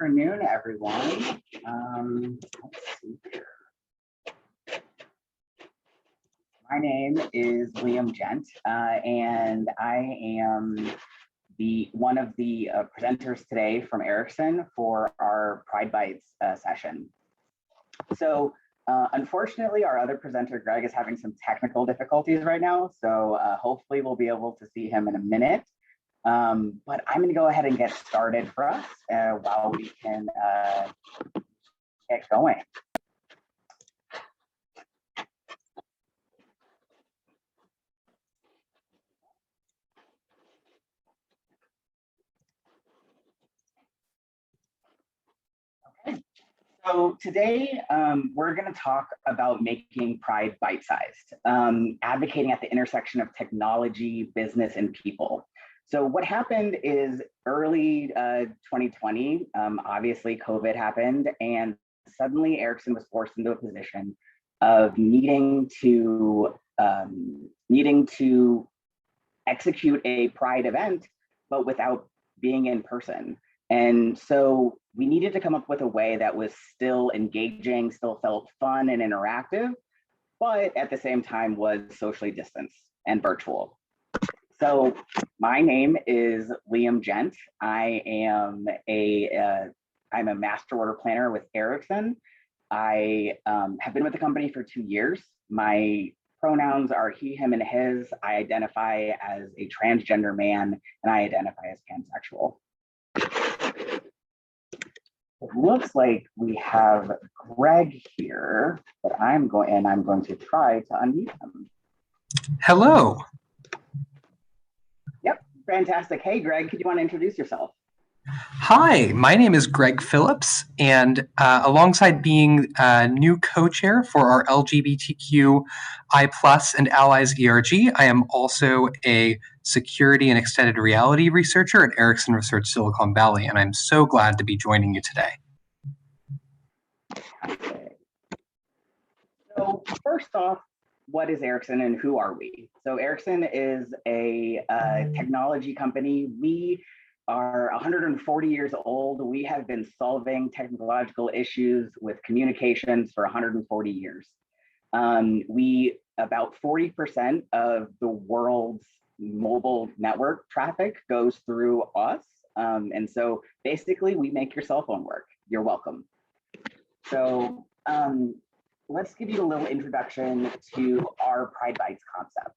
afternoon, everyone. Let's see here. My name is Liam Gent, and I am one of the presenters today from Ericsson for our Pride Bytes session. So unfortunately, our other presenter, Greg, is having some technical difficulties right now. So hopefully we'll be able to see him in a minute. But I'm going to go ahead and get started for us while we can get going. Okay. So today we're going to talk about making Pride bite-sized, advocating at the intersection of technology, business, and people. So what happened is early 2020, obviously COVID happened, and suddenly Ericsson was forced into a position of needing to execute a Pride event, but without being in person. And so we needed to come up with a way that was still engaging, still felt fun and interactive, but at the same time was socially distanced and virtual. So my name is Liam Gent. I'm a master order planner with Ericsson. I have been with the company for 2 years. My pronouns are he, him, and his. I identify as a transgender man, and I identify as pansexual. It looks like we have Greg here, but I'm going to try to unmute him. Hello. Fantastic. Hey, Greg, could you want to introduce yourself? Hi, my name is Greg Phillips, and alongside being a new co-chair for our LGBTQ I+ and Allies ERG, I am also a security and extended reality researcher at Ericsson Research Silicon Valley, and I'm so glad to be joining you today. Okay. So first off, what is Ericsson and who are we? So Ericsson is a technology company. We are 140 years old. We have been solving technological issues with communications for 140 years. About 40% of the world's mobile network traffic goes through us. And so basically we make your cell phone work. You're welcome. So let's give you a little introduction to our Pride Bytes concept.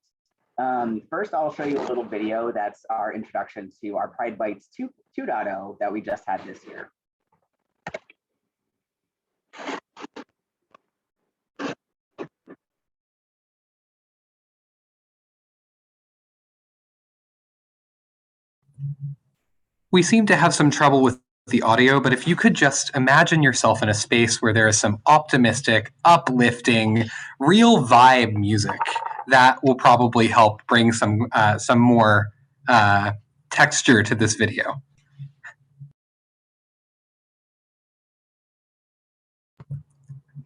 First, I'll show you a little video that's our introduction to our Pride Bytes 2.0 that we just had this year. We seem to have some trouble with the audio, but if you could just imagine yourself in a space where there is some optimistic, uplifting, real vibe music, that will probably help bring some more texture to this video.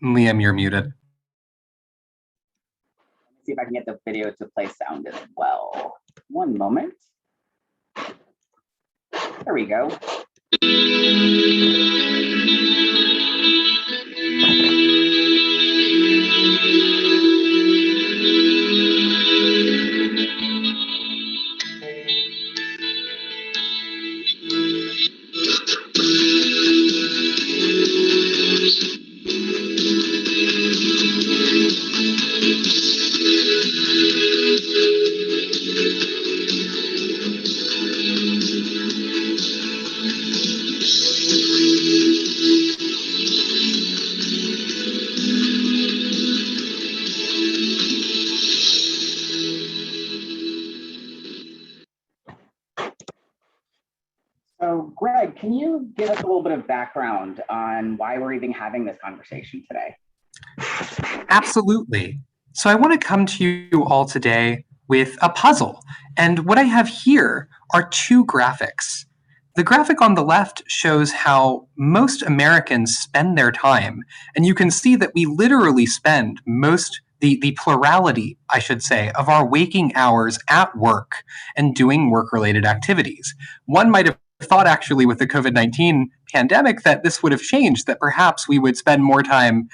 Liam, you're muted. Let me see if I can get the video to play sound as well. One moment. There we go. So Greg, can you give us a little bit of background on why we're even having this conversation today? Absolutely. So I want to come to you all today with a puzzle. And what I have here are two graphics. The graphic on the left shows how most Americans spend their time. And you can see that we literally spend the plurality, I should say, of our waking hours at work and doing work-related activities. One might have thought actually with the COVID-19 pandemic that this would have changed, that perhaps we would spend more time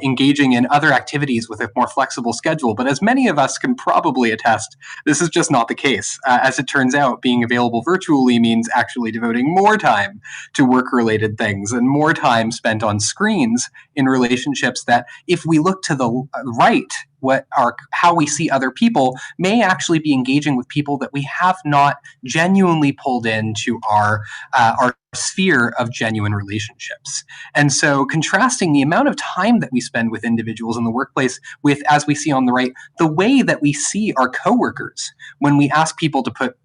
engaging in other activities with a more flexible schedule. But as many of us can probably attest, this is just not the case. As it turns out, being available virtually means actually devoting more time to work-related things and more time spent on screens in relationships that, if we look to the right, how we see other people may actually be engaging with people that we have not genuinely pulled into our sphere of genuine relationships. And so contrasting the amount of time that we spend with individuals in the workplace with, as we see on the right, the way that we see our coworkers when we ask people to put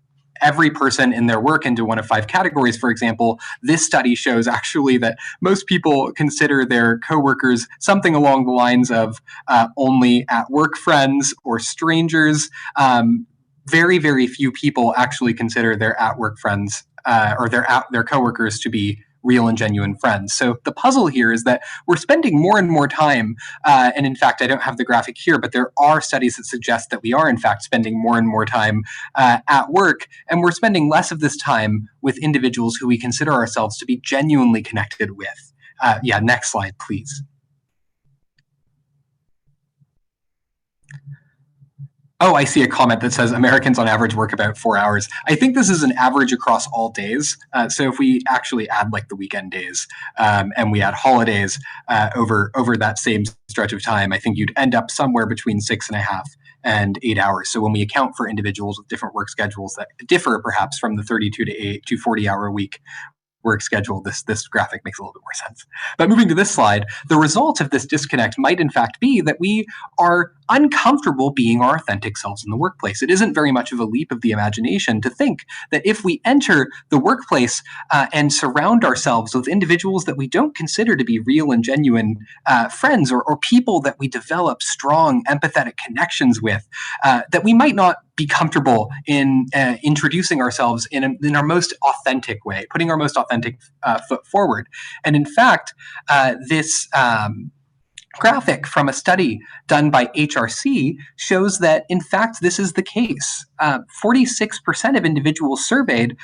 every person in their work into one of 5 categories, for example, this study shows actually that most people consider their coworkers something along the lines of only at work friends or strangers. Very, very few people actually consider their at work friends or their coworkers to be real and genuine friends. So the puzzle here is that we're spending more and more time, and in fact, I don't have the graphic here, but there are studies that suggest that we are in fact spending more and more time at work, and we're spending less of this time with individuals who we consider ourselves to be genuinely connected with. Yeah, next slide, please. Oh, I see a comment that says Americans on average work about 4 hours. I think this is an average across all days. So if we actually add like the weekend days and we add holidays over that same stretch of time, I think you'd end up somewhere between 6.5 and 8 hours. So when we account for individuals with different work schedules that differ perhaps from the 32 to 40 hour week work schedule, this graphic makes a little bit more sense. But moving to this slide, the result of this disconnect might in fact be that we are uncomfortable being our authentic selves in the workplace. It isn't very much of a leap of the imagination to think that if we enter the workplace and surround ourselves with individuals that we don't consider to be real and genuine friends or people that we develop strong empathetic connections with, that we might not be comfortable in introducing ourselves in our most authentic way, putting our most authentic foot forward. And in fact, this graphic from a study done by HRC shows that, in fact, this is the case. 46% of individuals surveyed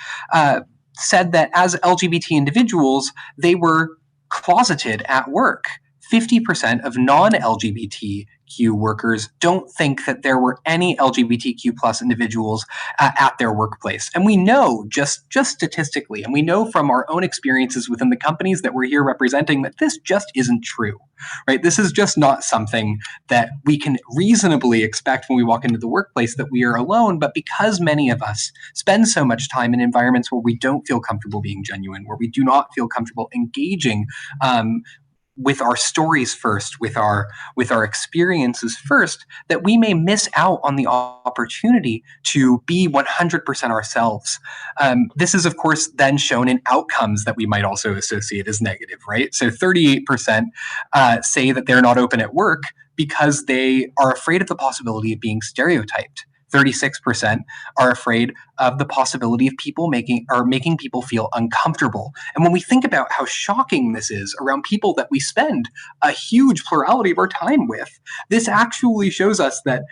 said that as LGBT individuals, they were closeted at work. 50% of non-LGBTQ workers don't think that there were any LGBTQ plus individuals at their workplace. And we know just statistically, and we know from our own experiences within the companies that we're here representing, that this just isn't true, right? This is just not something that we can reasonably expect when we walk into the workplace, that we are alone. But because many of us spend so much time in environments where we don't feel comfortable being genuine, where we do not feel comfortable engaging with our stories first, with our experiences first, that we may miss out on the opportunity to be 100% ourselves. This is, of course, then shown in outcomes that we might also associate as negative, right? So 38% say that they're not open at work because they are afraid of the possibility of being stereotyped. 36% are afraid of the possibility of people making people feel uncomfortable. And when we think about how shocking this is around people that we spend a huge plurality of our time with, this actually shows us that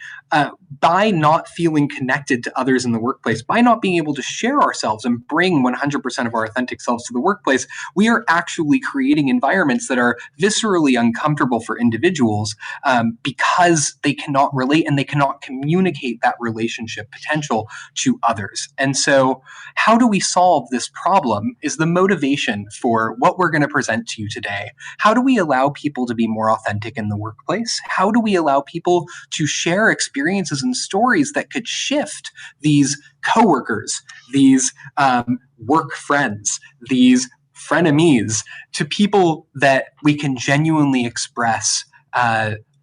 by not feeling connected to others in the workplace, by not being able to share ourselves and bring 100% of our authentic selves to the workplace, we are actually creating environments that are viscerally uncomfortable for individuals because they cannot relate and they cannot communicate that relationship potential to others. And so how do we solve this problem is the motivation for what we're going to present to you today. How do we allow people to be more authentic in the workplace? How do we allow people to share experiences and stories that could shift these coworkers, these work friends, these frenemies to people that we can genuinely express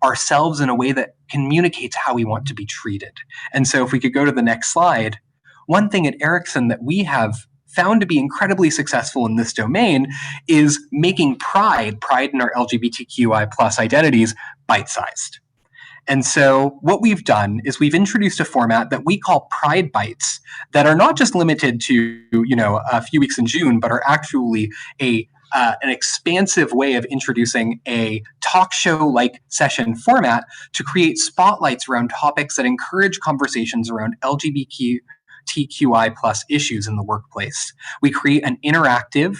ourselves in a way that communicates how we want to be treated? And so if we could go to the next slide, one thing at Ericsson that we have found to be incredibly successful in this domain is making pride in our LGBTQI plus identities bite-sized. And so what we've done is we've introduced a format that we call Pride Bytes that are not just limited to, a few weeks in June, but are actually an expansive way of introducing a talk show-like session format to create spotlights around topics that encourage conversations around LGBTQ LGBTQI plus issues in the workplace. We create an interactive,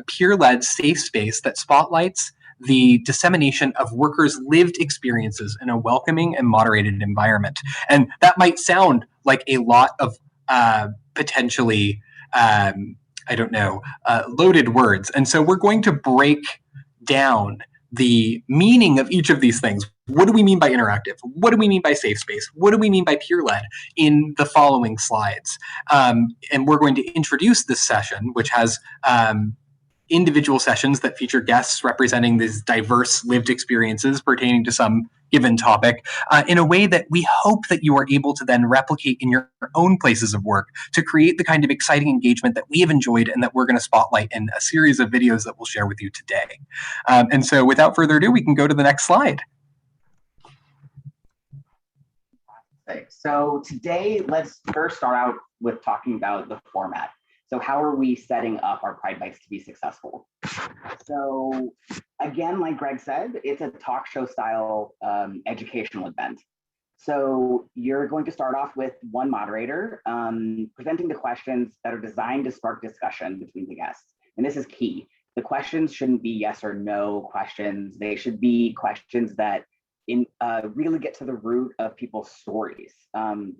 peer-led safe space that spotlights the dissemination of workers' lived experiences in a welcoming and moderated environment. And that might sound like a lot of potentially, loaded words. And so we're going to break down the meaning of each of these things. What do we mean by interactive? What do we mean by safe space? What do we mean by peer-led in the following slides? And we're going to introduce this session, which has individual sessions that feature guests representing these diverse lived experiences pertaining to some given topic in a way that we hope that you are able to then replicate in your own places of work to create the kind of exciting engagement that we have enjoyed and that we're going to spotlight in a series of videos that we'll share with you today. And so without further ado, we can go to the next slide. So today, let's first start out with talking about the format. So how are we setting up our Pride Bytes to be successful? So again, like Greg said, it's a talk show style educational event. So you're going to start off with one moderator presenting the questions that are designed to spark discussion between the guests. And this is key. The questions shouldn't be yes or no questions. They should be questions that really get to the root of people's stories,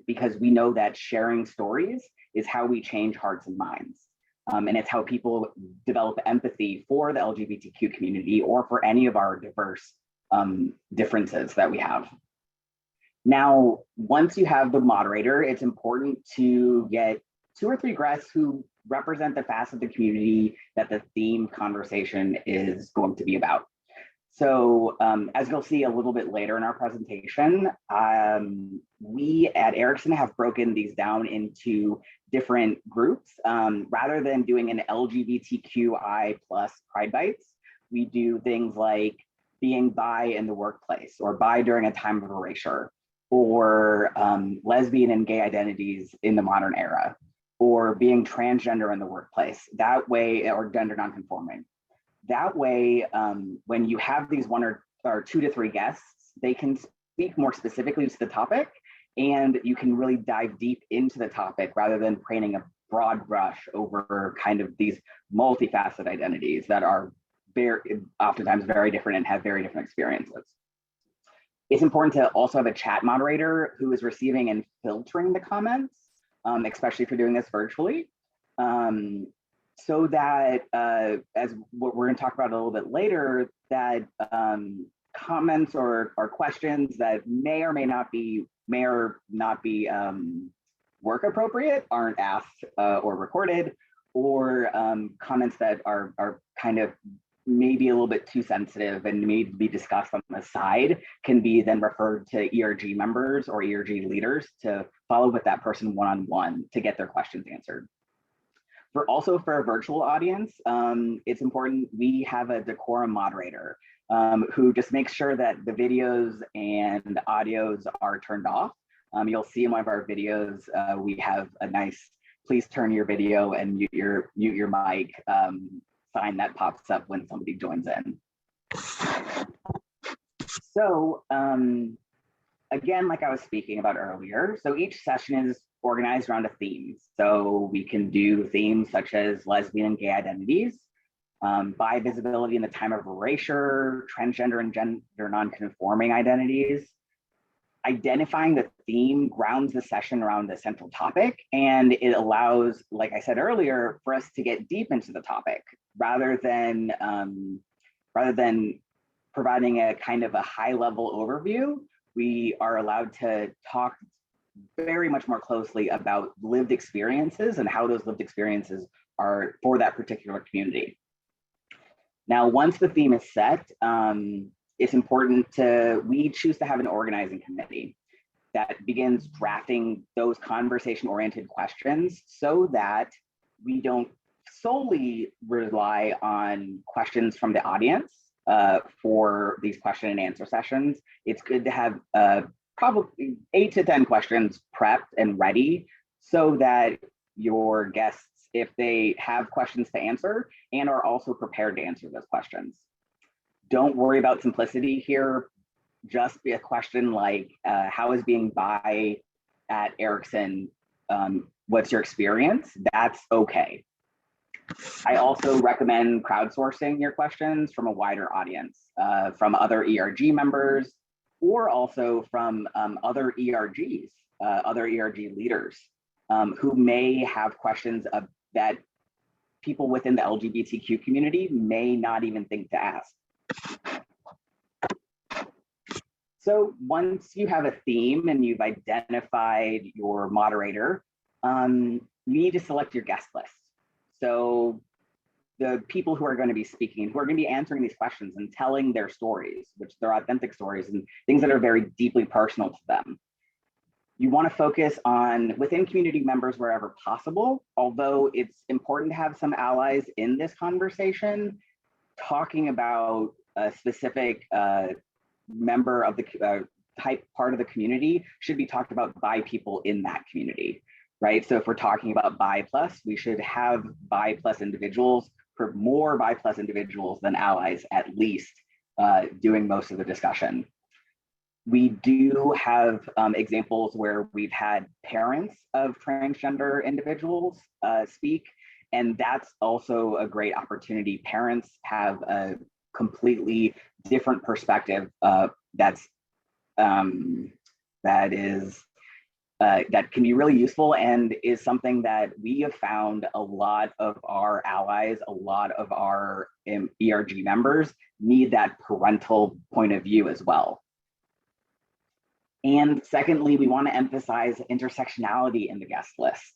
because we know that sharing stories is how we change hearts and minds. And it's how people develop empathy for the LGBTQ community or for any of our diverse differences that we have. Now, once you have the moderator, it's important to get 2 or 3 guests who represent the facet of the community that the theme conversation is going to be about. So as you'll see a little bit later in our presentation, we at Ericsson have broken these down into different groups. Rather than doing an LGBTQI plus Pride Bytes, we do things like being bi in the workplace, or bi during a time of erasure, or lesbian and gay identities in the modern era, or being transgender in the workplace. That way, or gender nonconforming. That way, when you have these 1 or 2 to 3 guests, they can speak more specifically to the topic, and you can really dive deep into the topic rather than painting a broad brush over kind of these multifaceted identities that are oftentimes very different and have very different experiences. It's important to also have a chat moderator who is receiving and filtering the comments, especially if you're doing this virtually. So that, as what we're going to talk about a little bit later, that comments or questions that may or not be work appropriate aren't asked or recorded, or comments that are kind of maybe a little bit too sensitive and need to be discussed on the side can be then referred to ERG members or ERG leaders to follow with that person one-on-one to get their questions answered. Also for a virtual audience, it's important we have a decorum moderator who just makes sure that the videos and audios are turned off. You'll see in one of our videos, we have a nice, please turn your video and mute your mic sign that pops up when somebody joins in. So again, like I was speaking about earlier, so each session is organized around a theme. So we can do themes such as lesbian and gay identities, bi visibility in the time of erasure, transgender and gender nonconforming identities. Identifying the theme grounds the session around the central topic, and it allows, like I said earlier, for us to get deep into the topic rather than providing a kind of a high-level overview. We are allowed to talk very much more closely about lived experiences and how those lived experiences are for that particular community. Now, once the theme is set, it's important we choose to have an organizing committee that begins drafting those conversation-oriented questions so that we don't solely rely on questions from the audience for these question and answer sessions. It's good to have probably 8 to 10 questions prepped and ready so that your guests, if they have questions to answer, and are also prepared to answer those questions. Don't worry about simplicity here. Just be a question like, how is being bi at Ericsson what's your experience, that's okay. I also recommend crowdsourcing your questions from a wider audience, from other ERG members, or also from other ERGs, other ERG leaders, who may have questions that people within the LGBTQ community may not even think to ask. So once you have a theme and you've identified your moderator, you need to select your guest list. So the people who are going to be speaking, who are going to be answering these questions and telling their stories, which they're authentic stories and things that are very deeply personal to them. You want to focus on within community members wherever possible, although it's important to have some allies in this conversation. Talking about a specific member of the type part of the community should be talked about by people in that community, right? So if we're talking about bi plus, we should have bi plus individuals, for more bi plus individuals than allies at least, doing most of the discussion. We do have examples where we've had parents of transgender individuals speak, and that's also a great opportunity. Parents have a completely different perspective that can be really useful, and is something that we have found a lot of our allies, a lot of our ERG members need that parental point of view as well. And secondly, we want to emphasize intersectionality in the guest list.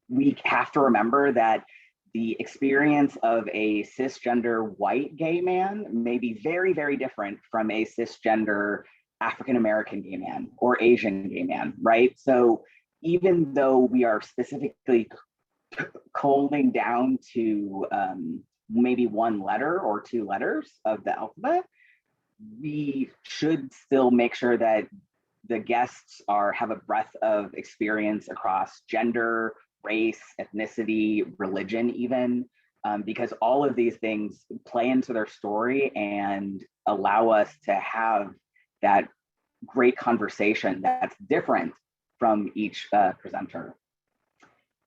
We have to remember that the experience of a cisgender white gay man may be very, very different from a cisgender African-American gay man or Asian gay man, right? So even though we are specifically coaling down to maybe one letter or two letters of the alphabet, we should still make sure that the guests have a breadth of experience across gender, race, ethnicity, religion even, because all of these things play into their story and allow us to have that great conversation that's different from each presenter.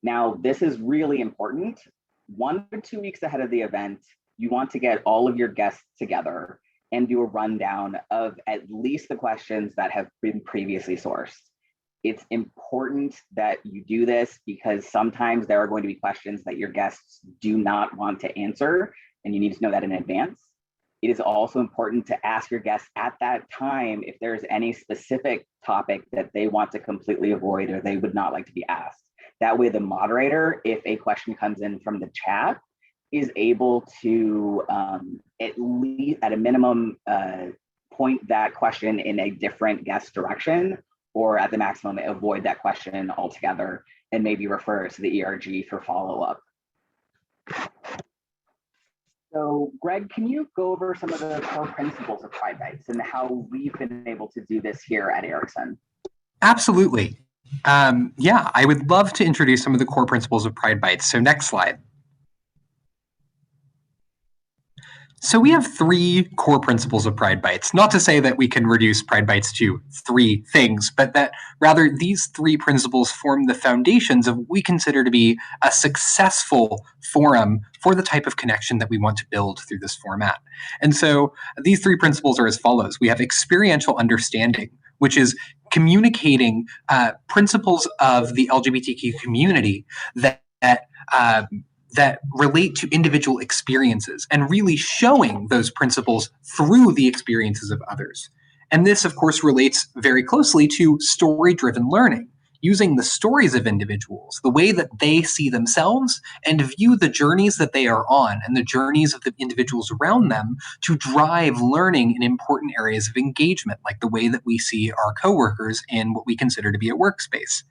Now, this is really important. 1 to 2 weeks ahead of the event, you want to get all of your guests together and do a rundown of at least the questions that have been previously sourced. It's important that you do this because sometimes there are going to be questions that your guests do not want to answer, and you need to know that in advance. It is also important to ask your guests at that time if there's any specific topic that they want to completely avoid or they would not like to be asked. That way the moderator, if a question comes in from the chat, is able to at least at a minimum point that question in a different guest direction, or at the maximum avoid that question altogether and maybe refer it to the ERG for follow-up. So Greg, can you go over some of the core principles of Pride Bytes and how we've been able to do this here at Ericsson? Absolutely. Yeah, I would love to introduce some of the core principles of Pride Bytes. So next slide. So we have 3 core principles of Pride Bytes. Not to say that we can reduce Pride Bytes to 3 things, but that rather these 3 principles form the foundations of what we consider to be a successful forum for the type of connection that we want to build through this format. And so these 3 principles are as follows. We have experiential understanding, which is communicating principles of the LGBTQ community that relate to individual experiences and really showing those principles through the experiences of others. And this, of course, relates very closely to story-driven learning, using the stories of individuals, the way that they see themselves, and view the journeys that they are on and the journeys of the individuals around them to drive learning in important areas of engagement, like the way that we see our coworkers in what we consider to be a workspace.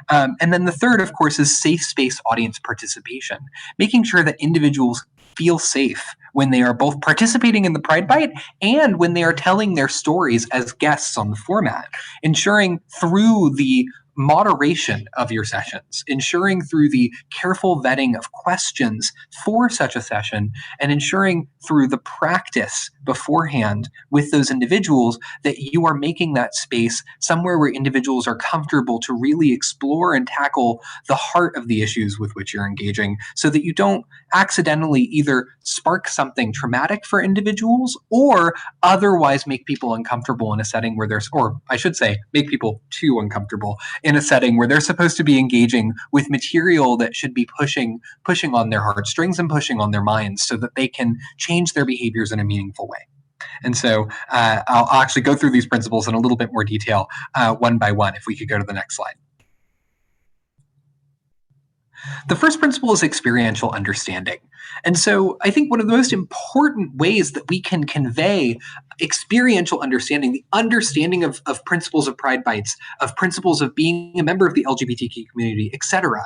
And then the third, of course, is safe space audience participation, making sure that individuals feel safe when they are both participating in the Pride Byte and when they are telling their stories as guests on the format, ensuring through the moderation of your sessions, ensuring through the careful vetting of questions for such a session, and ensuring through the practice beforehand with those individuals, that you are making that space somewhere where individuals are comfortable to really explore and tackle the heart of the issues with which you're engaging, so that you don't accidentally either spark something traumatic for individuals or otherwise make people uncomfortable in a setting where there's, or I should say, make people too uncomfortable in a setting where they're supposed to be engaging with material that should be pushing on their heartstrings and pushing on their minds so that they can change their behaviors in a meaningful way. And so I'll actually go through these principles in a little bit more detail one by one, if we could go to the next slide. The first principle is experiential understanding. And so I think one of the most important ways that we can convey experiential understanding, the understanding of principles of Pride Bytes, of principles of being a member of the LGBTQ community, etc.,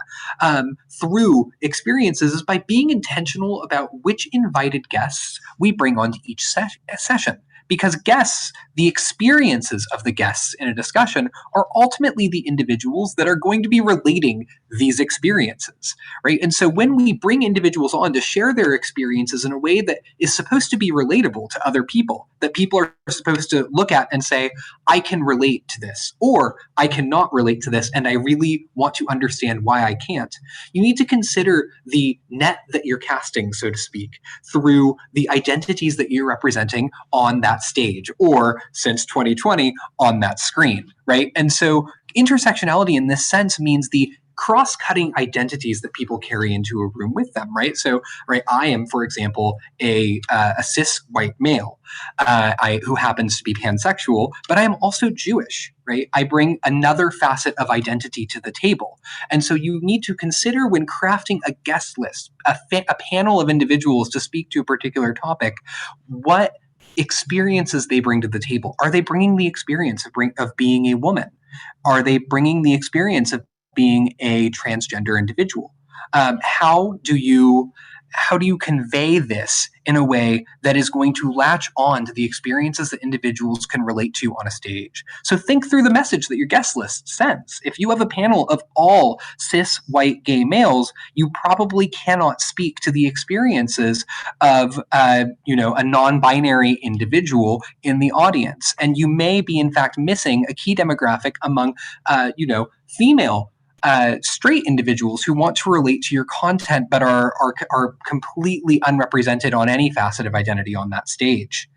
through experiences, is by being intentional about which invited guests we bring onto each session. Because guests, the experiences of the guests in a discussion, are ultimately the individuals that are going to be relating these experiences, right? And so when we bring individuals on to share their experiences in a way that is supposed to be relatable to other people, that people are supposed to look at and say, I can relate to this, or I cannot relate to this, and I really want to understand why I can't, you need to consider the net that you're casting, so to speak, through the identities that you're representing on that stage, or since 2020, on that screen, right? And so intersectionality in this sense means the cross-cutting identities that people carry into a room with them, right? So, right, I am, for example, a cis white male who happens to be pansexual, but I am also Jewish, right? I bring another facet of identity to the table. And so you need to consider, when crafting a guest list, a panel of individuals to speak to a particular topic, what experiences they bring to the table. Are they bringing the experience of being a woman? Are they bringing the experience of being a transgender individual? How do you convey this in a way that is going to latch on to the experiences that individuals can relate to on a stage? So think through the message that your guest list sends. If you have a panel of all cis white gay males, you probably cannot speak to the experiences of a non-binary individual in the audience, and you may be in fact missing a key demographic among female straight individuals who want to relate to your content but are completely unrepresented on any facet of identity on that stage.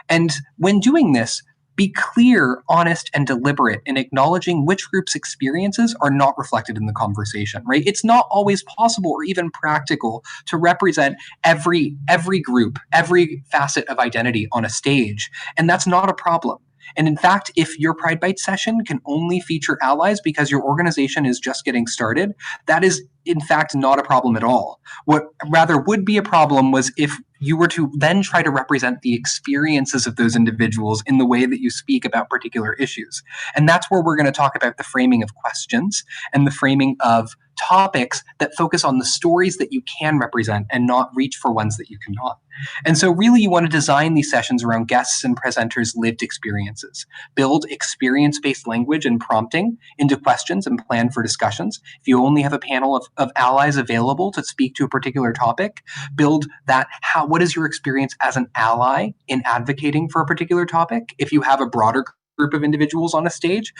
And when doing this, be clear, honest, and deliberate in acknowledging which group's experiences are not reflected in the conversation, right? It's not always possible or even practical to represent every group, every facet of identity on a stage, and that's not a problem. And in fact, if your Pride Byte session can only feature allies because your organization is just getting started, that is in fact not a problem at all. What rather would be a problem was if you were to then try to represent the experiences of those individuals in the way that you speak about particular issues. And that's where we're going to talk about the framing of questions and the framing of topics that focus on the stories that you can represent and not reach for ones that you cannot. And so really you want to design these sessions around guests and presenters' lived experiences. Build experience-based language and prompting into questions and plan for discussions. If you only have a panel of allies available to speak to a particular topic, build that. What is your experience as an ally in advocating for a particular topic? If you have a broader group of individuals on a stage,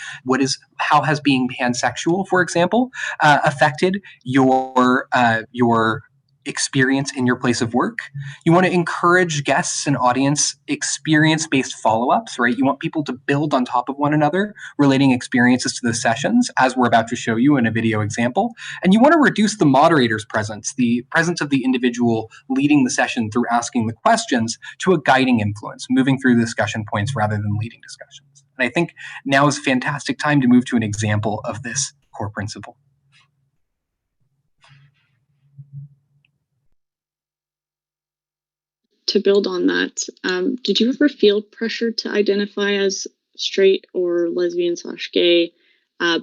how has being pansexual, for example, affected your experience in your place of work? You want to encourage guests and audience experience-based follow-ups, right? You want people to build on top of one another, relating experiences to the sessions, as we're about to show you in a video example. And you want to reduce the moderator's presence, the presence of the individual leading the session through asking the questions, to a guiding influence, moving through the discussion points rather than leading discussions. And I think now is a fantastic time to move to an example of this core principle. To build on that, did you ever feel pressured to identify as straight or lesbian/gay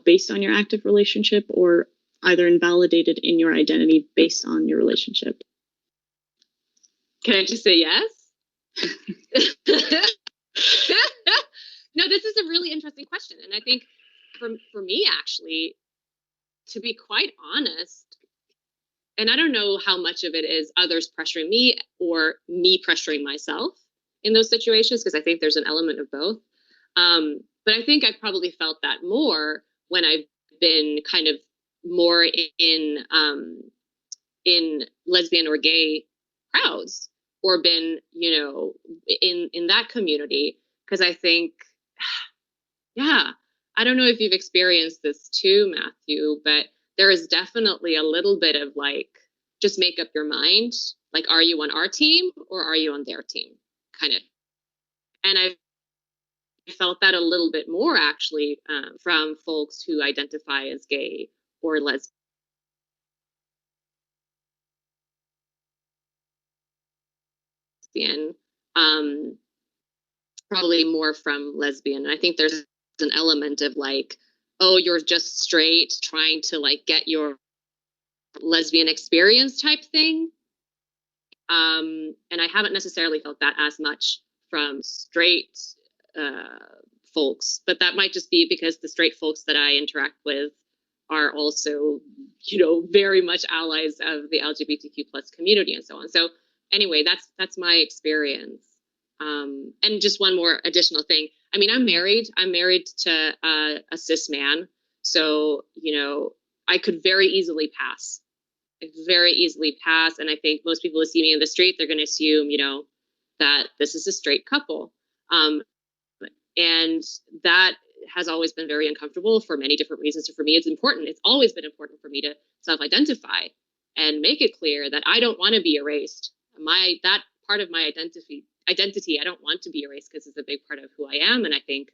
based on your active relationship, or either invalidated in your identity based on your relationship? Can I just say yes? No, this is a really interesting question. And I think for me, actually, to be quite honest, and I don't know how much of it is others pressuring me or me pressuring myself, in those situations, because I think there's an element of both. But I think I probably felt that more when I've been kind of more in lesbian or gay crowds, or been, in that community. Because I think, yeah, I don't know if you've experienced this too, Matthew, but there is definitely a little bit of like, just make up your mind. Like, are you on our team or are you on their team? Kind of. And I felt that a little bit more actually from folks who identify as gay or lesbian, probably more from lesbian. And I think there's an element of like, oh, you're just straight trying to like get your lesbian experience type thing. And I haven't necessarily felt that as much from straight folks, but that might just be because the straight folks that I interact with are also, very much allies of the LGBTQ plus community and so on. So anyway, that's my experience. And just one more additional thing. I mean, I'm married to a cis man. So, I could very easily pass. And I think most people who see me in the street, they're going to assume, that this is a straight couple. And that has always been very uncomfortable for many different reasons. So for me, it's important. It's always been important for me to self-identify and make it clear that I don't want to be erased. That part of my identity, I don't want to be erased because it's a big part of who I am. And I think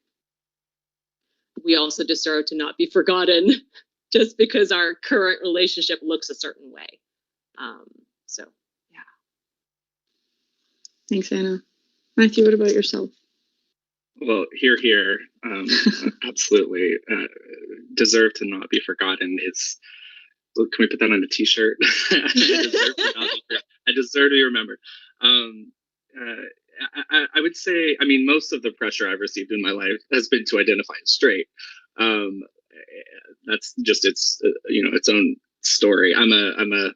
we also deserve to not be forgotten just because our current relationship looks a certain way. So, yeah. Thanks, Anna. Matthew, what about yourself? Well, here, absolutely. Deserve to not be forgotten is, can we put that on a t-shirt? I deserve to be remembered. I would say, I mean, most of the pressure I've received in my life has been to identify as straight. That's just its own story. I'm a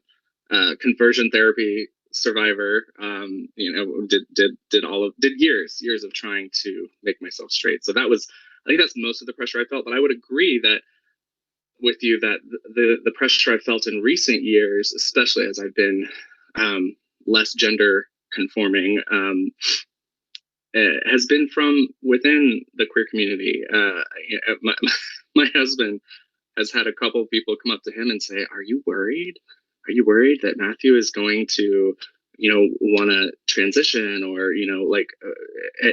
conversion therapy survivor. Did years of trying to make myself straight. So I think that's most of the pressure I felt. But I would agree with you that the pressure I felt in recent years, especially as I've been less gender conforming, has been from within the queer community. My husband has had a couple of people come up to him and say, "Are you worried? Are you worried that Matthew is going to, want to transition or,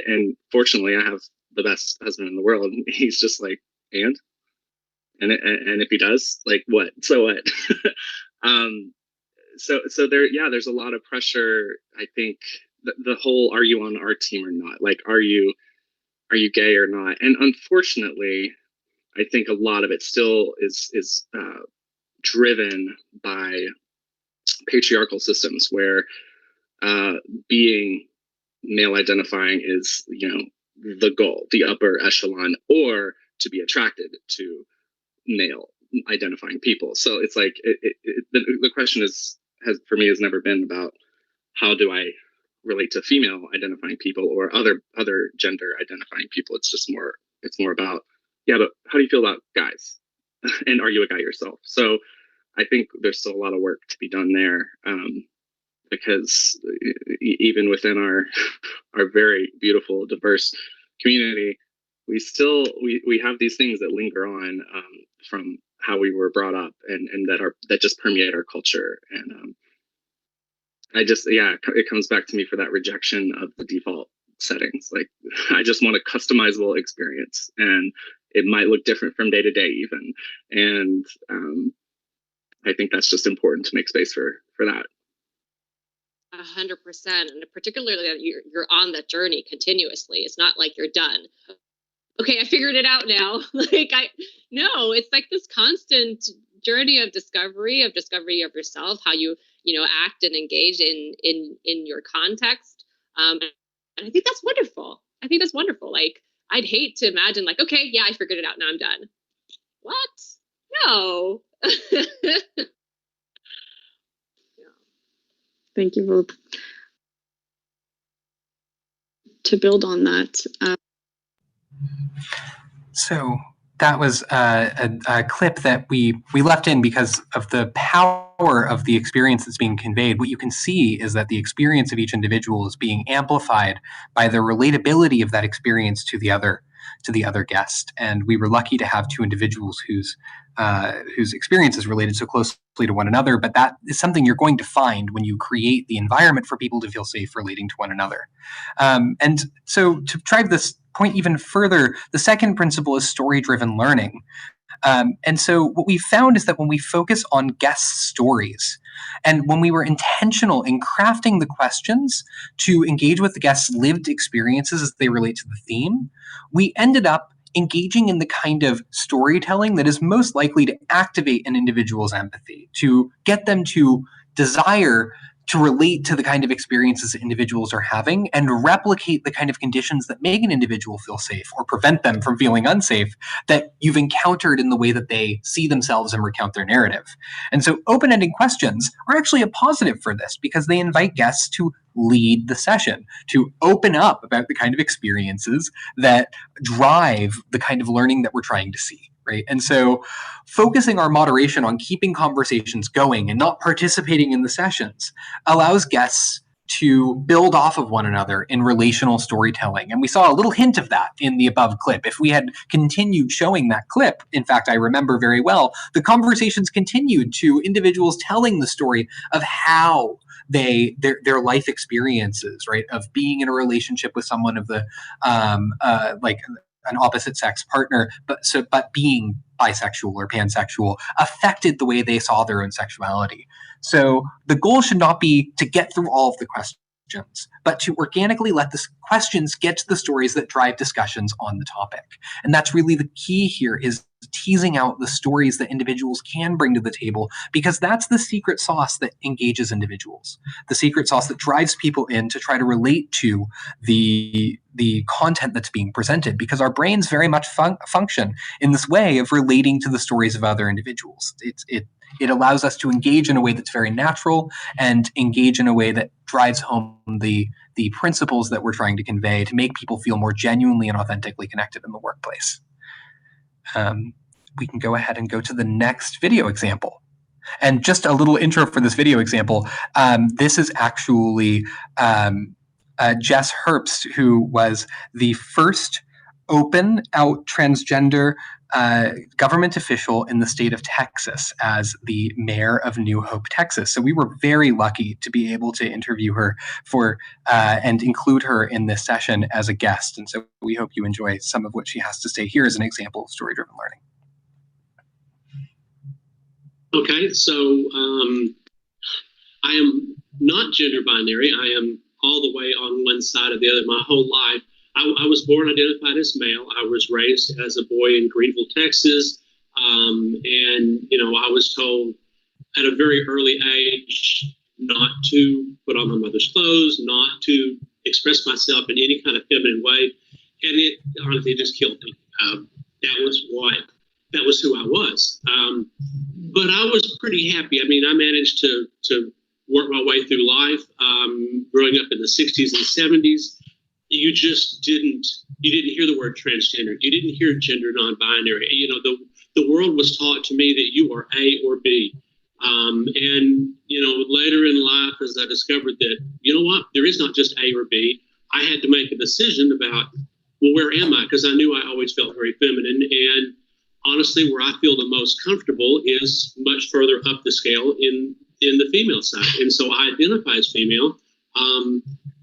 and fortunately I have the best husband in the world. And he's just like, and if he does, like, what? So what?" So there's a lot of pressure. I think the whole, are you on our team or not? Like, are you gay or not? And unfortunately, I think a lot of it still is driven by patriarchal systems where being male identifying is, the goal, the upper echelon, or to be attracted to male identifying people. So it's like the question has never been about how do I relate to female identifying people or other gender identifying people. It's more about, yeah, but how do you feel about guys? And are you a guy yourself? So I think there's still a lot of work to be done there, because even within our very beautiful, diverse community, we have these things that linger on from how we were brought up and that just permeate our culture. And it comes back to me for that rejection of the default settings. Like, I just want a customizable experience, and it might look different from day to day even. And I think that's just important to make space for that. 100%, and particularly that you're on that journey continuously. It's not like you're done. Okay, I figured it out now. It's like this constant journey of discovery of yourself, how you act and engage in your context. And I think that's wonderful. Like, I'd hate to imagine like, okay, yeah, I figured it out. Now I'm done. What? No. Thank you both. to build on that. So that was a clip that we left in because of the power of the experience that's being conveyed. What you can see is that the experience of each individual is being amplified by the relatability of that experience to the other guest. And we were lucky to have two individuals whose experience is related so closely to one another. But that is something you're going to find when you create the environment for people to feel safe relating to one another. And so to drive this point even further, the second principle is story-driven learning. And so what we found is that when we focus on guest stories, and when we were intentional in crafting the questions to engage with the guests' lived experiences as they relate to the theme, we ended up engaging in the kind of storytelling that is most likely to activate an individual's empathy, to get them to desire to relate to the kind of experiences that individuals are having and replicate the kind of conditions that make an individual feel safe or prevent them from feeling unsafe that you've encountered in the way that they see themselves and recount their narrative. And so open-ended questions are actually a positive for this because they invite guests to lead the session, to open up about the kind of experiences that drive the kind of learning that we're trying to see. Right. And so focusing our moderation on keeping conversations going and not participating in the sessions allows guests to build off of one another in relational storytelling. And we saw a little hint of that in the above clip. If we had continued showing that clip, in fact, I remember very well, the conversations continued to individuals telling the story of how their life experiences, right, of being in a relationship with someone of the like an opposite sex partner, but being bisexual or pansexual affected the way they saw their own sexuality. So the goal should not be to get through all of the questions, but to organically let the questions get to the stories that drive discussions on the topic. And that's really the key here, is teasing out the stories that individuals can bring to the table, because that's the secret sauce that engages individuals, the secret sauce that drives people in to try to relate to the content that's being presented, because our brains very much function in this way of relating to the stories of other individuals. It allows us to engage in a way that's very natural and engage in a way that drives home the principles that we're trying to convey to make people feel more genuinely and authentically connected in the workplace. We can go ahead and go to the next video example. And just a little intro for this video example. This is actually Jess Herbst, who was the first open out transgender government official in the state of Texas as the mayor of New Hope, Texas. So we were very lucky to be able to interview her for and include her in this session as a guest. And so we hope you enjoy some of what she has to say. Here is an example of story-driven learning. Okay, so I am not gender binary. I am all the way on one side or the other my whole life. I was born identified as male. I was raised as a boy in Greenville, Texas. And, you know, I was told at a very early age not to put on my mother's clothes, not to express myself in any kind of feminine way. And it honestly just killed me. That was who I was. But I was pretty happy. I mean, I managed to work my way through life. Growing up in the 60s and 70s, you didn't hear the word transgender. You didn't hear gender non-binary. You know, the world was taught to me that you are A or B. And, you know, later in life, as I discovered that, you know what, there is not just A or B, I had to make a decision about, well, where am I? Because I knew I always felt very feminine. And honestly, where I feel the most comfortable is much further up the scale in the female side. And so I identify as female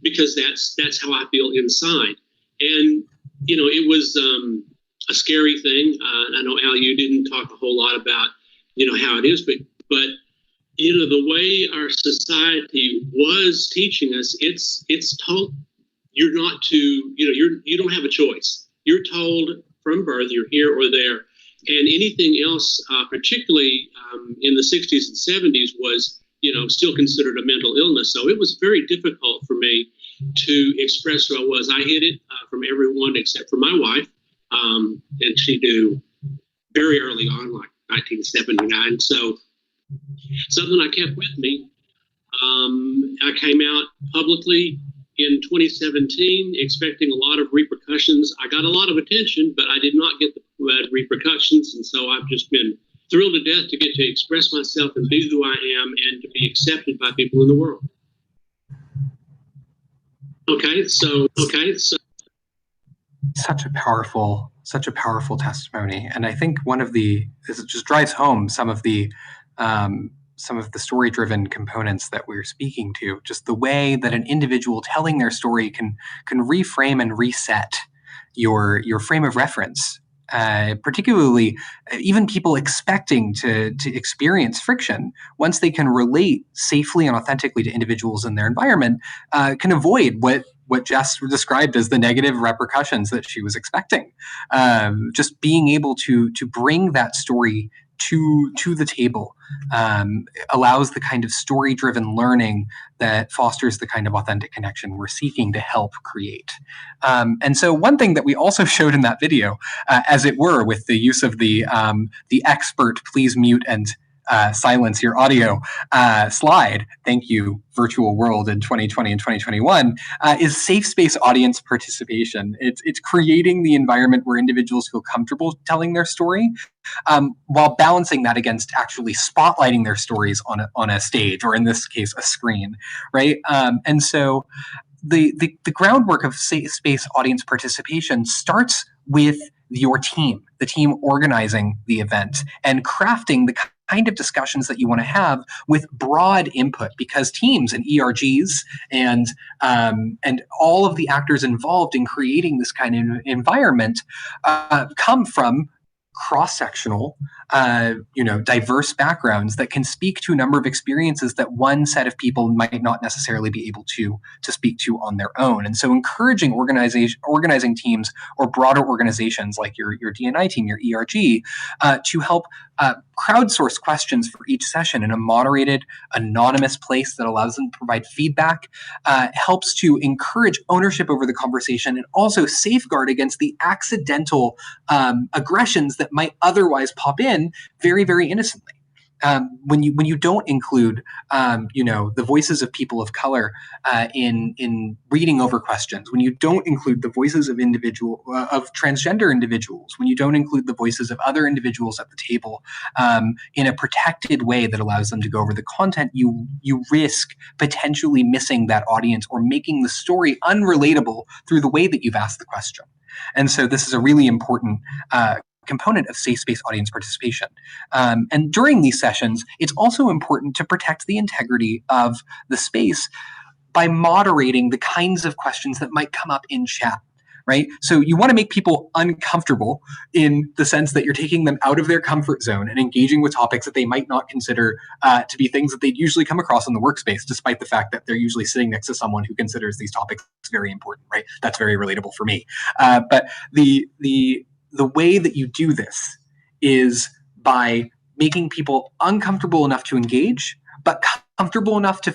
because that's how I feel inside. And, you know, it was a scary thing. I know, Al, you didn't talk a whole lot about, you know, how it is, but you know, the way our society was teaching us, it's told you're not to, you know, you don't have a choice. You're told from birth you're here or there. And anything else, particularly in the 60s and 70s, was, you know, still considered a mental illness. So it was very difficult for me to express who I was. I hid it from everyone except for my wife. And she knew very early on, like 1979. So something I kept with me. I came out publicly in 2017, expecting a lot of repercussions. I got a lot of attention, but I did not get the repercussions. And so I've just been thrilled to death to get to express myself and be who I am and to be accepted by people in the world. Okay, so such a powerful testimony. And I think this just drives home some of the story-driven components that we're speaking to, just the way that an individual telling their story can reframe and reset your frame of reference. Particularly even people expecting to experience friction, once they can relate safely and authentically to individuals in their environment, can avoid what Jess described as the negative repercussions that she was expecting. Just being able to bring that story to the table allows the kind of story-driven learning that fosters the kind of authentic connection we're seeking to help create. And so one thing that we also showed in that video, as it were, with the use of the expert please mute and silence your audio slide, thank you virtual world in 2020 and 2021, is safe space audience participation. It's creating the environment where individuals feel comfortable telling their story, while balancing that against actually spotlighting their stories on a stage, or in this case, a screen, right? And so the groundwork of safe space audience participation starts with your team, the team organizing the event and crafting the kind of discussions that you want to have with broad input, because teams and ERGs and all of the actors involved in creating this kind of environment come from cross-sectional, diverse backgrounds that can speak to a number of experiences that one set of people might not necessarily be able to speak to on their own. And so encouraging organizing teams or broader organizations like your D&I team, your ERG, to help crowdsource questions for each session in a moderated, anonymous place that allows them to provide feedback, helps to encourage ownership over the conversation and also safeguard against the accidental aggressions that might otherwise pop in very, very innocently. When you don't include the voices of people of color in reading over questions, when you don't include the voices of transgender individuals, when you don't include the voices of other individuals at the table in a protected way that allows them to go over the content, you risk potentially missing that audience or making the story unrelatable through the way that you've asked the question. And so this is a really important component of safe space audience participation. And during these sessions, it's also important to protect the integrity of the space by moderating the kinds of questions that might come up in chat, right? So you want to make people uncomfortable in the sense that you're taking them out of their comfort zone and engaging with topics that they might not consider to be things that they'd usually come across in the workspace, despite the fact that they're usually sitting next to someone who considers these topics very important, right? That's very relatable for me. But the way that you do this is by making people uncomfortable enough to engage, but comfortable enough to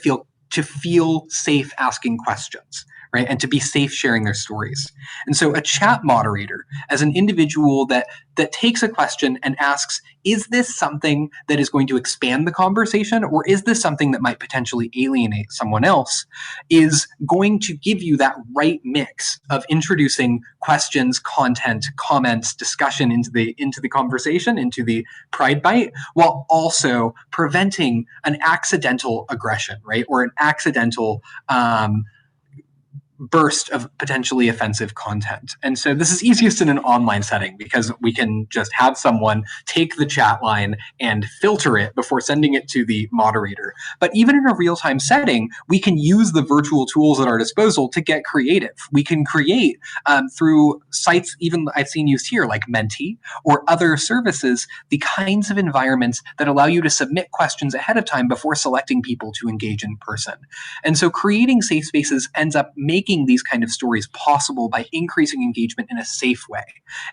feel safe asking questions, right? And to be safe sharing their stories. And so a chat moderator, as an individual that takes a question and asks, is this something that is going to expand the conversation, or is this something that might potentially alienate someone else, is going to give you that right mix of introducing questions, content, comments, discussion into the conversation, into the Pride Byte, while also preventing an accidental aggression, right? Or an accidental burst of potentially offensive content. And so this is easiest in an online setting because we can just have someone take the chat line and filter it before sending it to the moderator. But even in a real-time setting, we can use the virtual tools at our disposal to get creative. We can create through sites, even I've seen used here, like Menti or other services, the kinds of environments that allow you to submit questions ahead of time before selecting people to engage in person. And so creating safe spaces ends up making these kind of stories possible by increasing engagement in a safe way.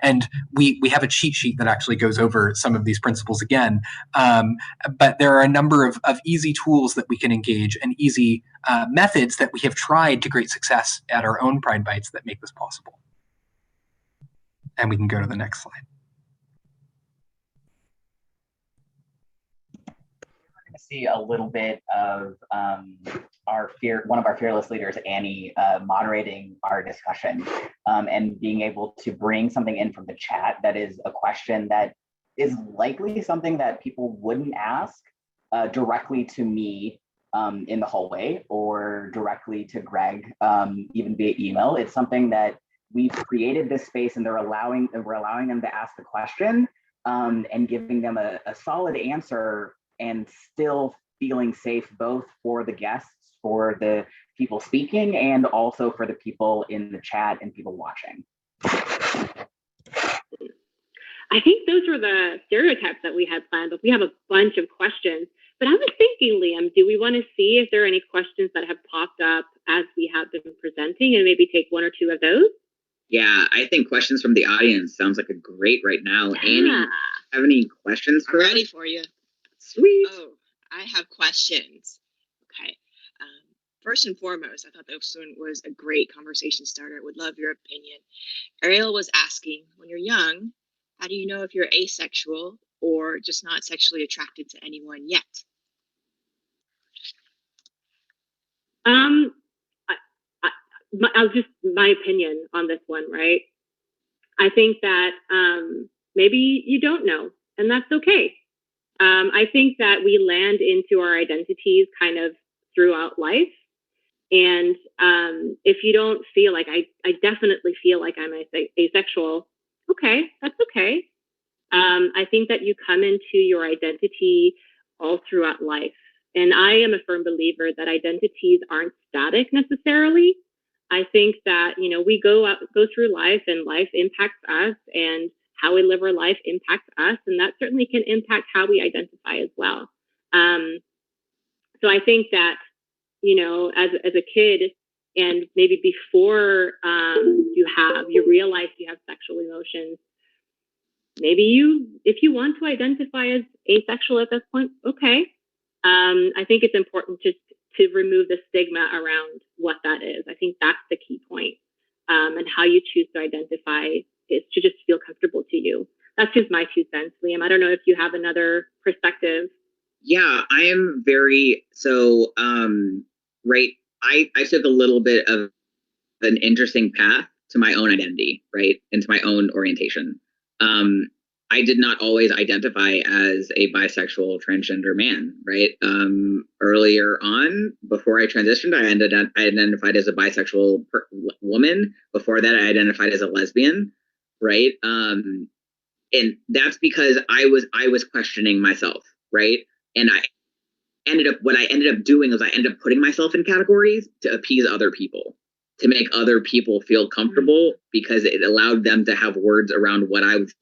And we have a cheat sheet that actually goes over some of these principles again. But there are a number of easy tools that we can engage and easy methods that we have tried to great success at our own Pride Bytes that make this possible. And we can go to the next slide. see a little bit of one of our fearless leaders, Annie, moderating our discussion and being able to bring something in from the chat that is a question that is likely something that people wouldn't ask directly to me in the hallway or directly to Greg, even via email. It's something that we've created this space, and we're allowing them to ask the question and giving them a solid answer, and still feeling safe both for the guests, for the people speaking, and also for the people in the chat and people watching. I think those were the stereotypes that we had planned, but we have a bunch of questions. But I was thinking, Liam, do we want to see if there are any questions that have popped up as we have been presenting, and maybe take one or two of those? Yeah, I think questions from the audience sounds like a great right now. Yeah. Annie, have any questions for I'm us? ready for you. Sweet. Oh, I have questions. Okay. First and foremost, I thought this one was a great conversation starter. Would love your opinion. Ariel was asking, when you're young, how do you know if you're asexual or just not sexually attracted to anyone yet? I'll just, my opinion on this one, right? I think that maybe you don't know, and that's okay. I think that we land into our identities kind of throughout life. And if you don't feel like, I definitely feel like I'm asexual, okay, that's okay. I think that you come into your identity all throughout life. And I am a firm believer that identities aren't static necessarily. I think that, you know, we go through life, and life impacts us, and how we live our life impacts us. And that certainly can impact how we identify as well. So I think that, you know, as a kid, and maybe before you realize you have sexual emotions, maybe if you want to identify as asexual at this point, okay. I think it's important just to remove the stigma around what that is. I think that's the key point. And how you choose to identify is to just feel comfortable to you. That's just my 2 cents, Liam. I don't know if you have another perspective. Yeah, I am very, so, right, I took a little bit of an interesting path to my own identity, right, and to my own orientation. I did not always identify as a bisexual transgender man, right? Earlier on, before I transitioned, I identified as a bisexual woman. Before that, I identified as a lesbian, right? And that's because I was questioning myself, right? And what I ended up doing was I ended up putting myself in categories to appease other people, to make other people feel comfortable, because it allowed them to have words around what I was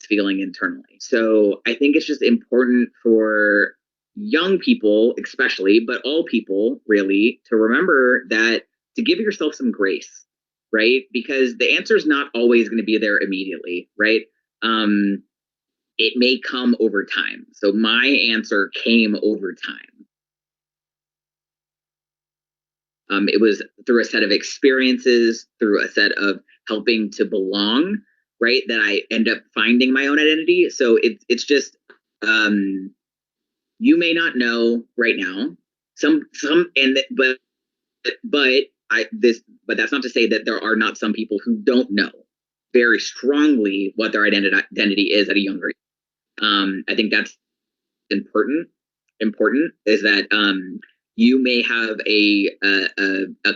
feeling internally. So I think it's just important for young people, especially, but all people really, to remember that, to give yourself some grace, right? Because the answer is not always going to be there immediately, right? It may come over time. So my answer came over time. It was through a set of experiences, through a set of helping to belong, right, that I end up finding my own identity. So it's just, you may not know right now, but that's not to say that there are not some people who don't know very strongly what their identity is at a younger age. I think that's important is that you may have a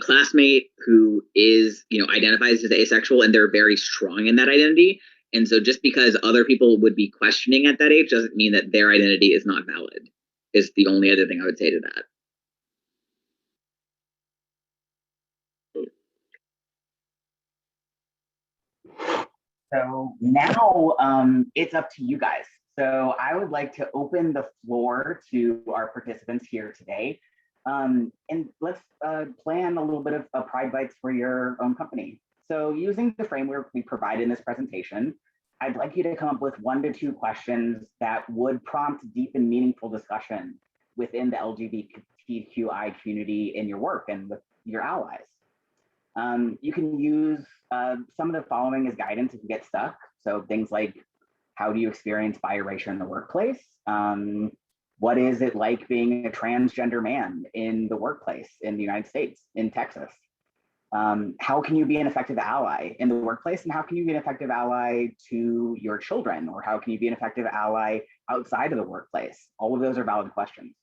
classmate who is, you know, identifies as asexual, and they're very strong in that identity. And so just because other people would be questioning at that age doesn't mean that their identity is not valid, is the only other thing I would say to that. So now it's up to you guys. So I would like to open the floor to our participants here today. And let's plan a little bit of Pride Bytes for your own company. So using the framework we provide in this presentation, I'd like you to come up with 1 to 2 questions that would prompt deep and meaningful discussion within the LGBTQI community in your work and with your allies. You can use some of the following as guidance if you get stuck. So things like, how do you experience bi erasure in the workplace? What is it like being a transgender man in the workplace in the United States, in Texas? How can you be an effective ally in the workplace, and how can you be an effective ally to your children, or how can you be an effective ally outside of the workplace? All of those are valid questions.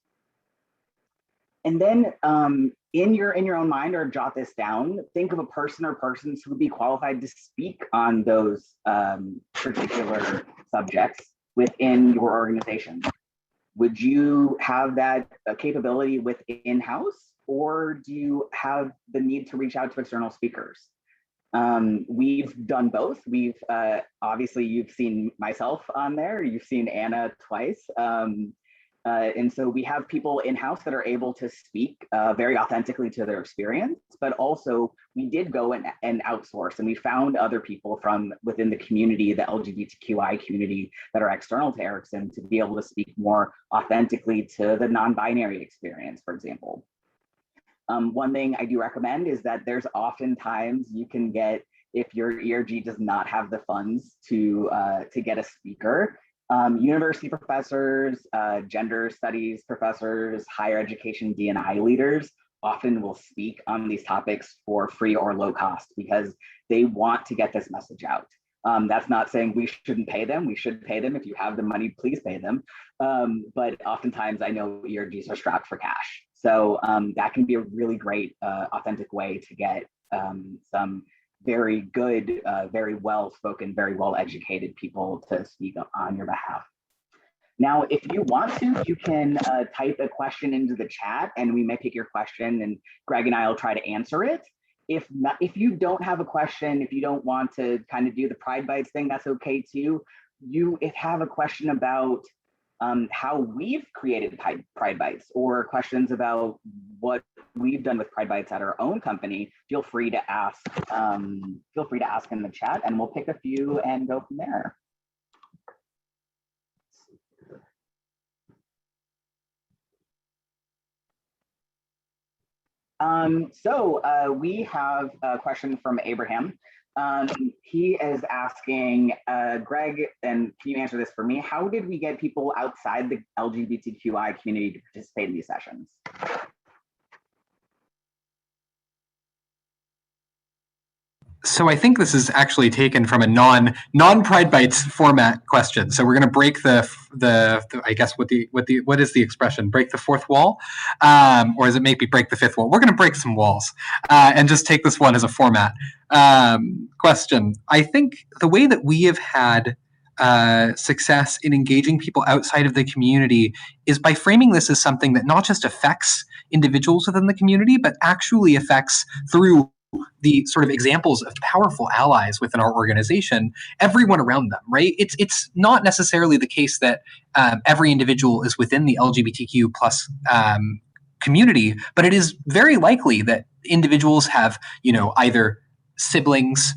And then in your own mind, or jot this down, think of a person or persons who would be qualified to speak on those particular subjects within your organization. Would you have that capability in-house, or do you have the need to reach out to external speakers? We've done both. We've obviously, you've seen myself on there, you've seen Anna twice. And so we have people in-house that are able to speak very authentically to their experience, but also we did go and outsource, and we found other people from within the community, the LGBTQI community, that are external to Ericsson, to be able to speak more authentically to the non-binary experience, for example. One thing I do recommend is that there's oftentimes you can get, if your ERG does not have the funds to get a speaker, university professors, gender studies professors, higher education D&I leaders often will speak on these topics for free or low cost, because they want to get this message out. That's not saying we shouldn't pay them. We should pay them. If you have the money, please pay them. But oftentimes I know ERGs are strapped for cash. So that can be a really great, authentic way to get some very good, very well-spoken, very well-educated people to speak up on your behalf. Now, if you want to, you can type a question into the chat, and we may pick your question, and Greg and I will try to answer it. If not, if you don't have a question, if you don't want to kind of do the Pride Bytes thing, that's okay too. If you have a question about how we've created Pride Bytes, or questions about what we've done with Pride Bytes at our own company, feel free to ask. Feel free to ask in the chat, and we'll pick a few and go from there. We have a question from Abraham. He is asking, Greg, and can you answer this for me? How did we get people outside the LGBTQI community to participate in these sessions? So I think this is actually taken from a non-Pride Bytes format question. So we're going to break the I guess what is the expression? Break the fourth wall, or is it maybe break the fifth wall? We're going to break some walls and just take this one as a format question. I think the way that we have had success in engaging people outside of the community is by framing this as something that not just affects individuals within the community, but actually affects, through the sort of examples of powerful allies within our organization, everyone around them, right? It's not necessarily the case that every individual is within the LGBTQ plus community, but it is very likely that individuals have, either siblings,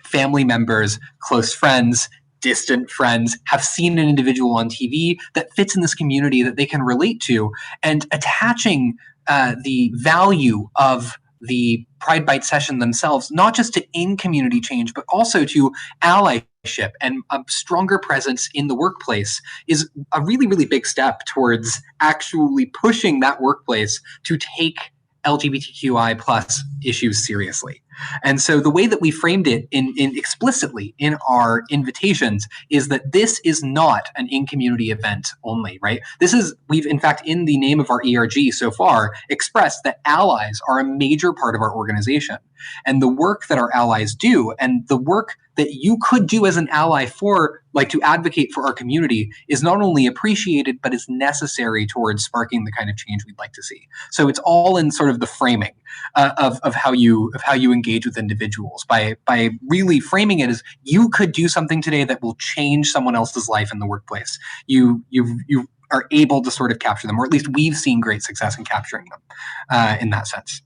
family members, close friends, distant friends, have seen an individual on TV that fits in this community that they can relate to, and attaching the value of the Pride Byte session themselves, not just to in-community change, but also to allyship and a stronger presence in the workplace, is a really, really big step towards actually pushing that workplace to take LGBTQI plus issues seriously. And so the way that we framed it in explicitly in our invitations is that this is not an in-community event only, right? We've in fact, in the name of our ERG so far, expressed that allies are a major part of our organization. And the work that our allies do, and the work that you could do as an ally for, like to advocate for our community, is not only appreciated, but is necessary towards sparking the kind of change we'd like to see. So it's all in sort of the framing of how you engage with individuals, by really framing it as, you could do something today that will change someone else's life in the workplace. You are able to sort of capture them, or at least we've seen great success in capturing them in that sense.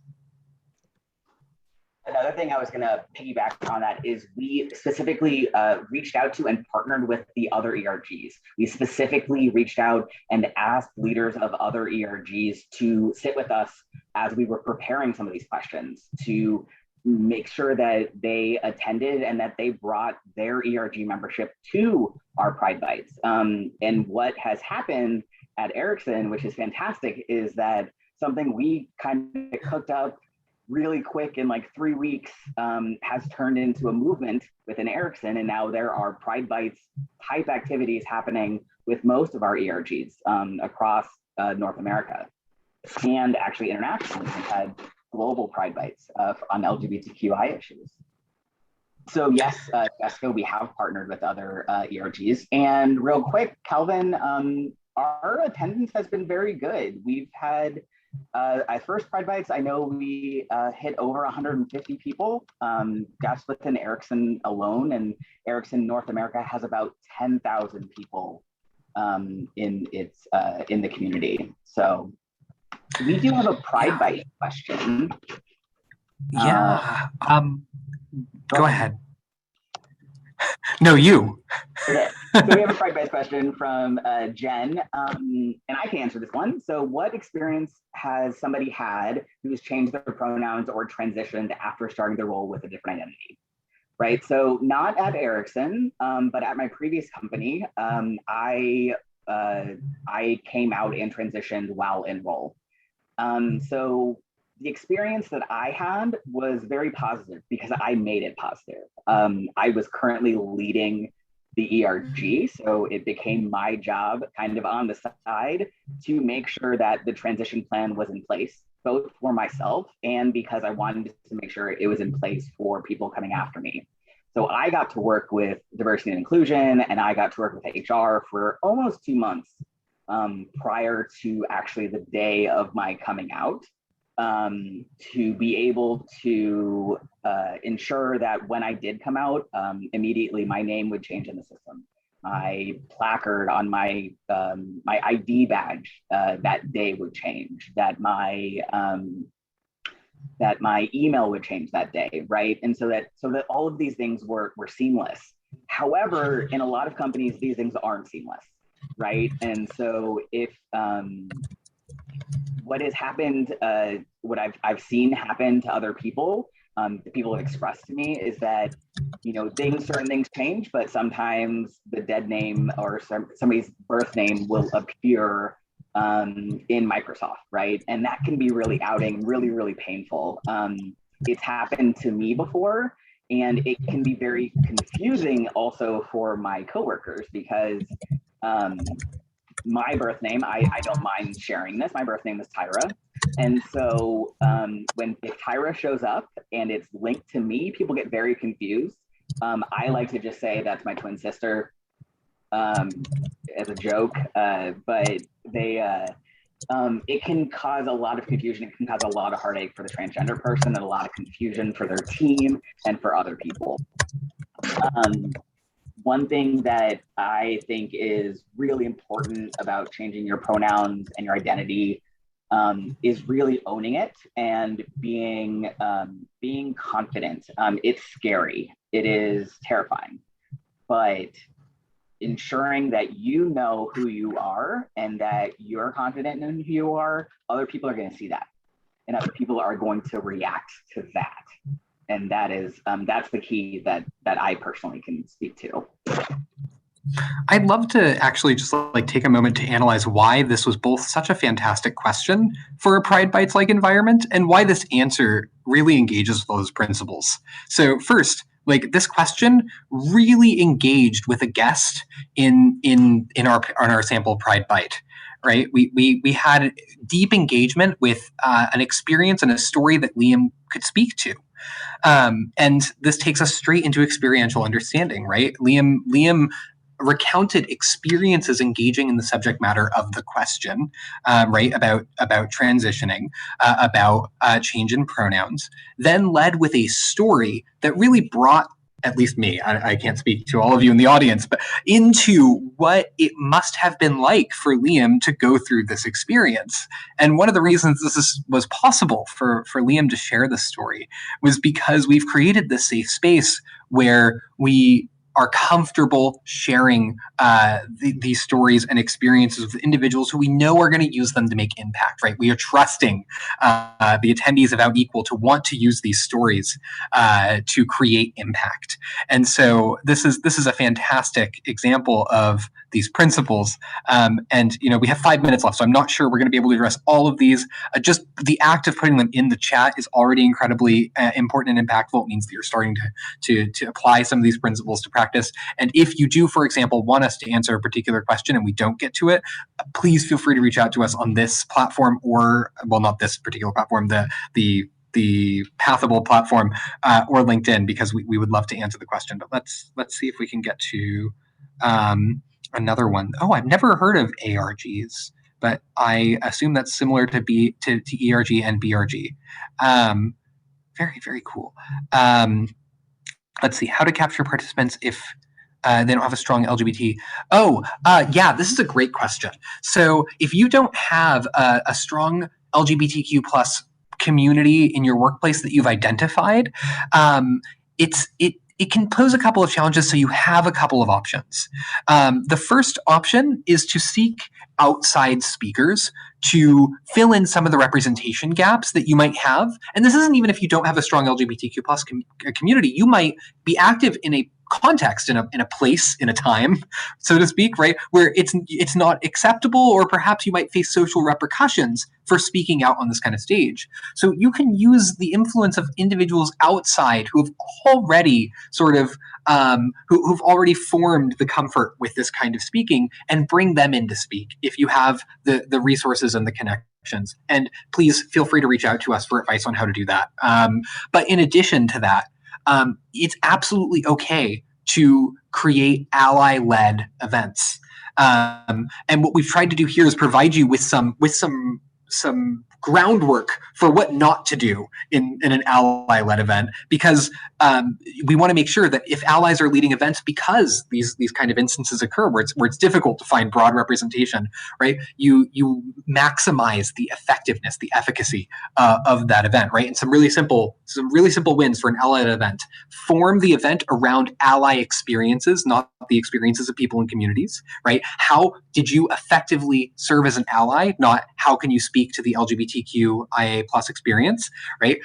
Another thing I was going to piggyback on that is we specifically reached out to and partnered with the other ERGs. We specifically reached out and asked leaders of other ERGs to sit with us as we were preparing some of these questions, to make sure that they attended and that they brought their ERG membership to our Pride Bytes. And what has happened at Ericsson, which is fantastic, is that something we kind of cooked up really quick in like 3 weeks has turned into a movement within Ericsson. And now there are Pride Bytes type activities happening with most of our ERGs across North America. And actually internationally, we've had global Pride Bytes on LGBTQI issues. So yes, Jessica, we have partnered with other ERGs. And real quick, Calvin, our attendance has been very good. We've had, at first Pride Bytes, I know we hit over 150 people just within Ericsson alone, and Ericsson North America has about 10,000 people in the community. So we do have a Pride Byte question. Yeah. Go ahead. No, you. Okay. So we have a Pride Byte question from Jen, and I can answer this one. So what experience has somebody had who's changed their pronouns or transitioned after starting their role with a different identity? Right. So not at Ericsson, but at my previous company, I came out and transitioned while in role. So the experience that I had was very positive because I made it positive. I was currently leading the ERG, so it became my job kind of on the side to make sure that the transition plan was in place, both for myself and because I wanted to make sure it was in place for people coming after me. So I got to work with diversity and inclusion, and I got to work with HR for almost 2 months prior to actually the day of my coming out, to be able to ensure that when I did come out, immediately my name would change in the system. My placard on my my ID badge that day would change, that my email would change that day, right? And so that all of these things were seamless. However, in a lot of companies, these things aren't seamless, right? And so if what has happened, what I've seen happen to other people, that people have expressed to me is that, you know, certain things change, but sometimes the dead name or somebody's birth name will appear in Microsoft, right? And that can be really outing, really, really painful. It's happened to me before, and it can be very confusing also for my coworkers because my birth name, I don't mind sharing this. My birth name is Tyra. And so if Tyra shows up and it's linked to me, people get very confused. I like to just say that's my twin sister as a joke, but it can cause a lot of confusion. It can cause a lot of heartache for the transgender person and a lot of confusion for their team and for other people. One thing that I think is really important about changing your pronouns and your identity is really owning it and being confident. It's scary. It is terrifying, but ensuring that you know who you are and that you're confident in who you are, other people are going to see that, and other people are going to react to that. And that is that's the key that I personally can speak to. I'd love to actually just like take a moment to analyze why this was both such a fantastic question for a Pride Bytes-like environment and why this answer really engages with those principles. So first, like this question really engaged with a guest in our sample Pride Byte, right? We had deep engagement with an experience and a story that Liam could speak to. And this takes us straight into experiential understanding, right? Liam recounted experiences engaging in the subject matter of the question, right? About transitioning, about change in pronouns, then led with a story that really brought, at least me, I can't speak to all of you in the audience, but into what it must have been like for Liam to go through this experience. And one of the reasons was possible for Liam to share this story was because we've created this safe space where we are comfortable sharing these stories and experiences with individuals who we know are going to use them to make impact, right? We are trusting the attendees of Out Equal to want to use these stories to create impact. And so this is a fantastic example of these principles. And we have 5 minutes left, so I'm not sure we're going to be able to address all of these. Just the act of putting them in the chat is already incredibly important and impactful. It means that you're starting to apply some of these principles to practice. And if you do, for example, want us to answer a particular question and we don't get to it, please feel free to reach out to us on this platform, or, well, not this particular platform, the Pathable platform, or LinkedIn, because we would love to answer the question. But let's see if we can get to another one. Oh, I've never heard of ARGs, but I assume that's similar to ERG and BRG. Very, very cool. Let's see, how to capture participants if they don't have a strong LGBT. Yeah, this is a great question. So if you don't have a strong LGBTQ plus community in your workplace that you've identified, it can pose a couple of challenges, so you have a couple of options. The first option is to seek outside speakers to fill in some of the representation gaps that you might have. And this isn't even if you don't have a strong LGBTQ plus community. You might be active in a context, in a place, in a time, so to speak, right, where it's not acceptable, or perhaps you might face social repercussions for speaking out on this kind of stage. So you can use the influence of individuals outside who have already sort of who've already formed the comfort with this kind of speaking, and bring them in to speak if you have the resources and the connections. And please feel free to reach out to us for advice on how to do that. But in addition to that, it's absolutely okay to create ally-led events. And what we've tried to do here is provide you with some groundwork for what not to do in an ally-led event, because we want to make sure that if allies are leading events, because these kind of instances occur where it's difficult to find broad representation, right? You maximize the effectiveness, the efficacy of that event, right? And some really simple wins for an ally-led event: form the event around ally experiences, not the experiences of people in communities, right? How did you effectively serve as an ally, not how can you speak to the LGBTQIA plus experience, right?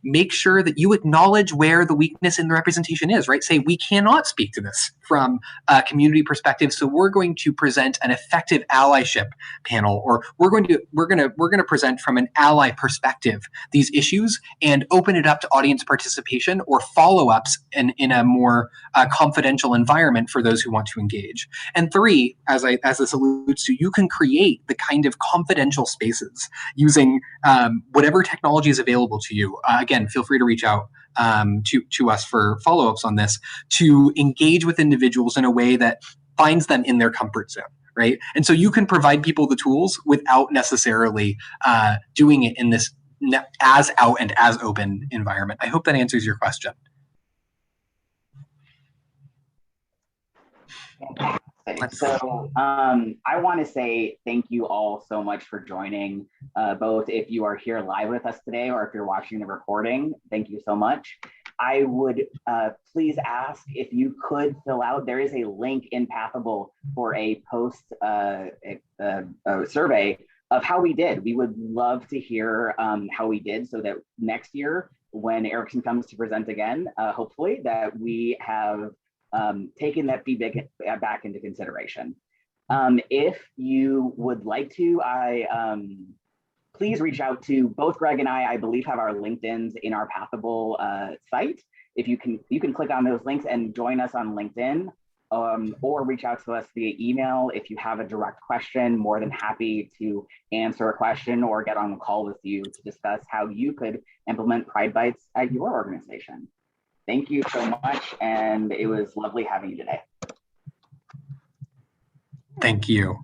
Make sure that you acknowledge where the weakness in the representation is, right? Say, we cannot speak to this from a community perspective, so we're going to present an effective allyship panel, or we're going to present from an ally perspective these issues, and open it up to audience participation or follow-ups in a more confidential environment for those who want to engage. And 3, as this alludes to, you can create the kind of confidential spaces using whatever technology is available to you. Again, feel free to reach out to us for follow-ups on this, to engage with individuals in a way that finds them in their comfort zone, right? And so you can provide people the tools without necessarily doing it in this as out and as open environment. I hope that answers your question. So I want to say thank you all so much for joining, both if you are here live with us today or if you're watching the recording. Thank you so much. I would please ask if you could fill out, there is a link in Pathable for a post survey of how we did. We would love to hear how we did, so that next year when Ericsson comes to present again, hopefully that we have taken that feedback back into consideration. If you would like to, please reach out to both Greg and I believe have our LinkedIn's in our Pathable site. If you can click on those links and join us on LinkedIn, or reach out to us via email. If you have a direct question, more than happy to answer a question or get on a call with you to discuss how you could implement Pride Bytes at your organization. Thank you so much, and it was lovely having you today. Thank you.